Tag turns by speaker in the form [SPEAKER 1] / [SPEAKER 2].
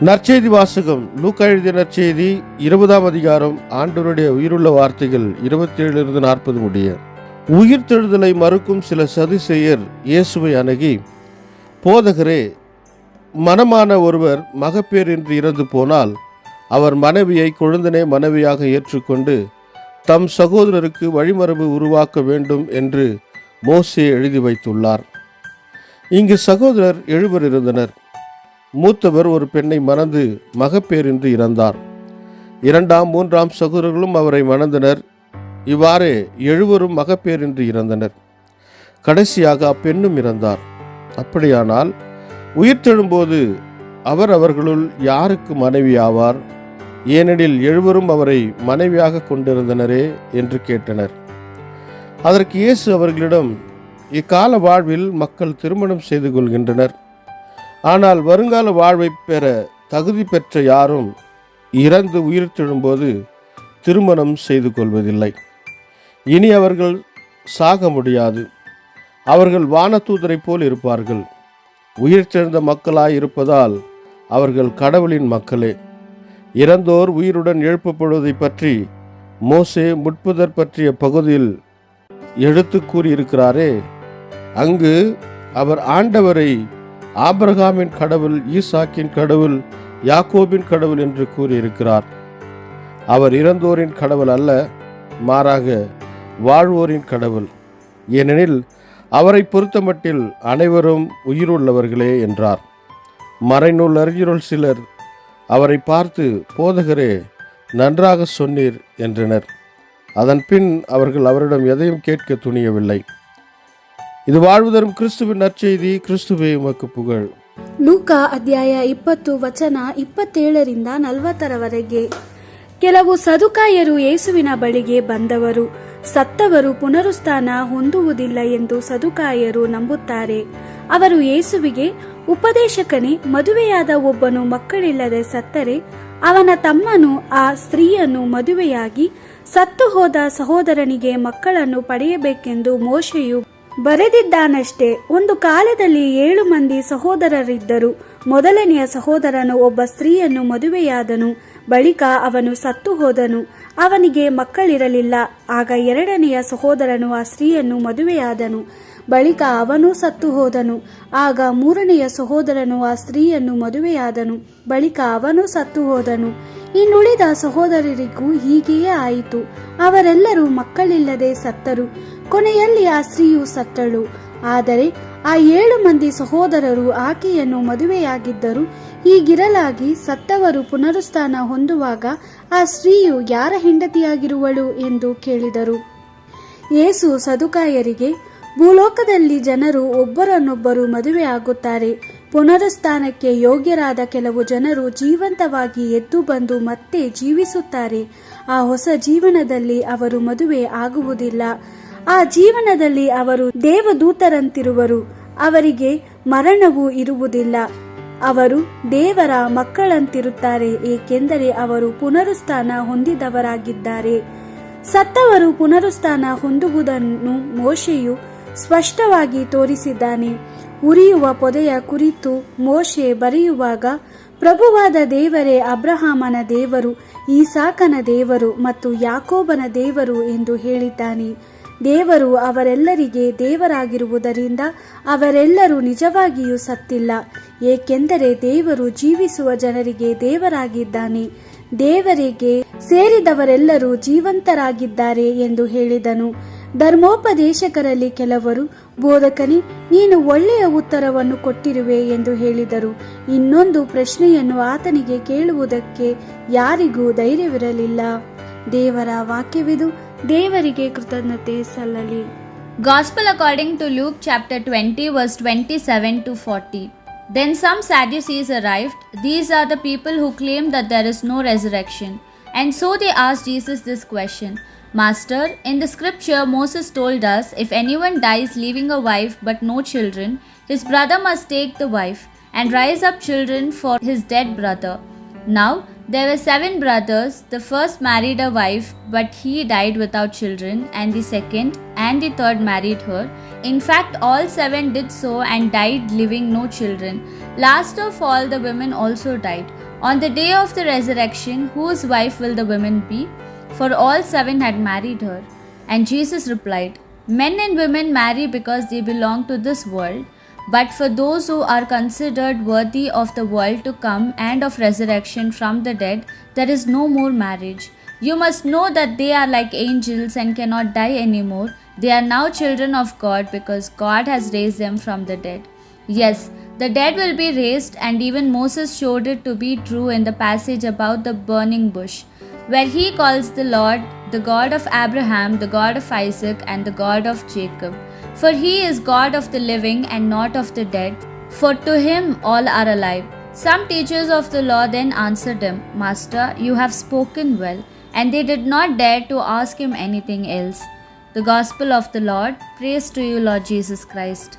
[SPEAKER 1] நற்செய்தி வாசகம். லூக்கா எழுதிய நற்செய்தி 20ஆம் அதிகாரம். ஆண்டவருடைய உயிருள்ள வார்த்தைகள் 27-40 முடிய. உயிர்த்தெழுதலை மறுக்கும் சில சதுசேயர் இயேசுவை அணுகி, போதகரே, மனமான ஒருவர் மகப்பேறின்றி இறந்து போனால் அவர் மனைவியை கொழுந்தனே மனைவியாக ஏற்றுக்கொண்டு தம் சகோதரருக்கு வழிமரபு உருவாக்க வேண்டும் என்று மோசே எழுதி வைத்துள்ளார். இங்கு சகோதரர் 7 இருந்தனர். மூத்தவர் ஒரு பெண்ணை மணந்து மகப்பேறின்றி இறந்தார். 2ஆம் 3ஆம் சகோதரர்களும் அவரை மணந்தனர். இவ்வாறே 7 மகப்பேறின்றி இறந்தனர். கடைசியாக அப்பெண்ணும் இறந்தார். அப்படியானால் உயிர்த்தெழும்போது அவர் அவர்களுள் யாருக்கு மனைவி ஆவார்? ஏனெனில் 7 அவரை மனைவியாக கொண்டிருந்தனரே என்று கேட்டனர். அதற்கு இயேசு அவர்களிடம், இக்கால வாழ்வில் மக்கள் திருமணம் செய்து கொள்கின்றனர். ஆனால் வருங்கால வாழ்வை பெற தகுதி பெற்ற யாரும் இறந்து உயிர்த்தெழும்போது திருமணம் செய்து கொள்வதில்லை. இனி அவர்கள் சாக முடியாது. அவர்கள் வானதூதரை போல் இருப்பார்கள். உயிர்த்தெழுந்த மக்களாய் இருப்பதால் அவர்கள் கடவுளின் மக்களே. இறந்தோர் உயிருடன் எழுப்பப்படுவதை பற்றி மோசே முட்புதர் பற்றிய பகுதியில் எடுத்து கூறியிருக்கிறாரே, அங்கு அவர் ஆண்டவரை ஆபிரகாமின் கடவுள், ஈசாக்கின் கடவுள், யாக்கோபின் கடவுள் என்று கூறியிருக்கிறார். அவர் இறந்தோரின் கடவுள் அல்ல, மாறாக வாழ்வோரின் கடவுள். ஏனெனில் அவரை பொறுத்தமட்டில் அனைவரும் உயிருள்ளவர்களே என்றார். மறைநூல் அறிஞர்கள் சிலர் அவரை பார்த்து, போதகரே, நன்றாக சொன்னீர் என்றனர். அதன் பின் அவர்கள் அவரிடம் எதையும் கேட்க துணியவில்லை. இது வாழ்வு தரும் கிறிஸ்துவின் நற்செய்தி. கிறிஸ்துவே உமக்கு புகழ்.
[SPEAKER 2] ಲೂಕಾ ಅಧ್ಯಾಯ 20 ವಚನ 27-40 ಕೆಲವು ಸದುಕಾಯರು ಯೇಸುವಿನ ಬಳಿಗೆ ಬಂದವರು. ಸತ್ತವರು ಪುನರುತ್ಥಾನ ಹೊಂದುವುದಿಲ್ಲ ಎಂದು ಸದುಕಾಯರು ನಂಬುತ್ತಾರೆ. ಅವರು ಯೇಸುವಿಗೆ, ಉಪದೇಶಕನೇ, ಮದುವೆಯಾದ ಒಬ್ಬನು ಮಕ್ಕಳಿಲ್ಲದೆ ಸತ್ತರೆ ಅವನ ತಮ್ಮನು ಆ ಸ್ತ್ರೀಯನ್ನು ಮದುವೆಯಾಗಿ ಸತ್ತು ಹೋದ ಸಹೋದರನಿಗೆ ಮಕ್ಕಳನ್ನು ಪಡೆಯಬೇಕೆಂದು ಮೋಶೆಯು ಬರೆದಿದ್ದಾನಷ್ಟೇ. ಒಂದು ಕಾಲದಲ್ಲಿ 7 ಮಂದಿ ಸಹೋದರರಿದ್ದರು. ಮೊದಲನೆಯ ಸಹೋದರನು ಒಬ್ಬ ಸ್ತ್ರೀಯನ್ನು ಮದುವೆಯಾದನು. ಬಳಿಕ ಅವನು ಸತ್ತು ಹೋದನು. ಅವನಿಗೆ ಮಕ್ಕಳಿರಲಿಲ್ಲ. ಆಗ 2ನೆಯ ಸಹೋದರನು ಆ ಸ್ತ್ರೀಯನ್ನು ಮದುವೆಯಾದನು. ಬಳಿಕ ಅವನು ಸತ್ತು ಹೋದನು. ಆಗ 3ನೆಯ ಸಹೋದರನು ಆ ಸ್ತ್ರೀಯನ್ನು ಮದುವೆಯಾದನು. ಬಳಿಕ ಅವನು ಸತ್ತು ಹೋದನು. ಇನ್ನುಳಿದ ಸಹೋದರರಿಗೂ ಹೀಗೆಯೇ ಆಯಿತು. ಅವರೆಲ್ಲರೂ ಮಕ್ಕಳಿಲ್ಲದೆ ಸತ್ತರು. ಕೊನೆಯಲ್ಲಿ ಆ ಸ್ತ್ರೀಯು ಸತ್ತಳು. ಆದರೆ ಆ 7 ಮಂದಿ ಸಹೋದರರು ಆಕೆಯನ್ನು ಮದುವೆಯಾಗಿದ್ದರು. ಹೀಗಿರಲಾಗಿ ಸತ್ತವರು ಪುನರುತ್ಥಾನ ಹೊಂದುವಾಗ ಆ ಸ್ತ್ರೀಯು ಯಾರ ಹೆಂಡತಿಯಾಗಿರುವಳು ಎಂದು ಕೇಳಿದರು. ಯೇಸು ಸದುಕಾಯರಿಗೆ, ಭೂಲೋಕದಲ್ಲಿ ಜನರು ಒಬ್ಬರನ್ನೊಬ್ಬರು ಮದುವೆ ಆಗುತ್ತಾರೆ. ಪುನರುತ್ಥಾನಕ್ಕೆ ಯೋಗ್ಯರಾದ ಕೆಲವು ಜನರು ಜೀವಂತವಾಗಿ ಎದ್ದು ಬಂದು ಮತ್ತೆ ಜೀವಿಸುತ್ತಾರೆ. ಆ ಹೊಸ ಜೀವನದಲ್ಲಿ ಅವರು ಮದುವೆ ಆಗುವುದಿಲ್ಲ. ಆ ಜೀವನದಲ್ಲಿ ಅವರು ದೇವದೂತರಂತಿರುವರು. ಅವರಿಗೆ ಮರಣವೂ ಇರುವುದಿಲ್ಲ. ಅವರು ದೇವರ ಮಕ್ಕಳಂತಿರುತ್ತಾರೆ, ಏಕೆಂದರೆ ಅವರು ಪುನರುತ್ಥಾನ ಹೊಂದಿದವರಾಗಿದ್ದಾರೆ. ಸತ್ತವರು ಪುನರುತ್ಥಾನ ಹೊಂದುವುದನ್ನು ಮೋಶೆಯು ಸ್ಪಷ್ಟವಾಗಿ ತೋರಿಸಿದ್ದಾನೆ. ಉರಿಯುವ ಪೊದೆಯ ಕುರಿತು ಮೋಶೆ ಬರೆಯುವಾಗ, ಪ್ರಭುವಾದ ದೇವರೇ ಅಬ್ರಹಾಮನ ದೇವರು, ಈಸಾಕನ ದೇವರು ಮತ್ತು ಯಾಕೋಬನ ದೇವರು ಎಂದು ಹೇಳಿದ್ದಾನೆ. ದೇವರು ಅವರೆಲ್ಲರಿಗೆ ದೇವರಾಗಿರುವುದರಿಂದ ಅವರೆಲ್ಲರೂ ನಿಜವಾಗಿಯೂ ಸತ್ತಿಲ್ಲ, ಏಕೆಂದರೆ ದೇವರು ಜೀವಿಸುವ ಜನರಿಗೆ ದೇವರಾಗಿದ್ದಾನೆ. ದೇವರಿಗೆ ಸೇರಿದವರೆಲ್ಲರೂ ಜೀವಂತರಾಗಿದ್ದಾರೆ ಎಂದು ಹೇಳಿದನು. ಧರ್ಮೋಪದೇಶಕರಲ್ಲಿ ಕೆಲವರು, ಬೋಧಕನೇ, ನೀನು ಒಳ್ಳೆಯ ಉತ್ತರವನ್ನು ಕೊಟ್ಟಿರುವೆ ಎಂದು ಹೇಳಿದರು. ಇನ್ನೊಂದು ಪ್ರಶ್ನೆಯನ್ನು ಆತನಿಗೆ ಕೇಳುವುದಕ್ಕೆ ಯಾರಿಗೂ ಧೈರ್ಯವಿರಲಿಲ್ಲ. ದೇವರ ವಾಕ್ಯವಿದು. ದೇವರಿಗೆ ಕೃತಜ್ಞತೆ ಸಲ್ಲಲಿ.
[SPEAKER 3] Gospel according to Luke chapter 20 verse 27-40. Then some Sadducees arrived. These are the people who claim that there is no resurrection. And so they asked Jesus this question, Master, in the scripture Moses told us, if anyone dies leaving a wife but no children, his brother must take the wife and raise up children for his dead brother. Now there were 7 brothers. The first married a wife, but he died without children, and the second and the third married her. In fact, all 7 did so and died leaving no children. Last of all, the women also died. On the day of the resurrection, whose wife will the women be? For all 7 had married her. And Jesus replied, Men and women marry because they belong to this world, but for those who are considered worthy of the world to come and of resurrection from the dead, there is no more marriage. You must know that they are like angels and cannot die anymore. They are now children of God because God has raised them from the dead. Yes, the dead will be raised, and even Moses showed it to be true in the passage about the burning bush, where he calls the Lord the God of Abraham, the God of Isaac, and the God of Jacob. For he is God of the living and not of the dead, for to him all are alive. Some teachers of the law then answered him, Master, you have spoken well. And they did not dare to ask him anything else. The Gospel of the Lord. Praise to you, Lord Jesus Christ.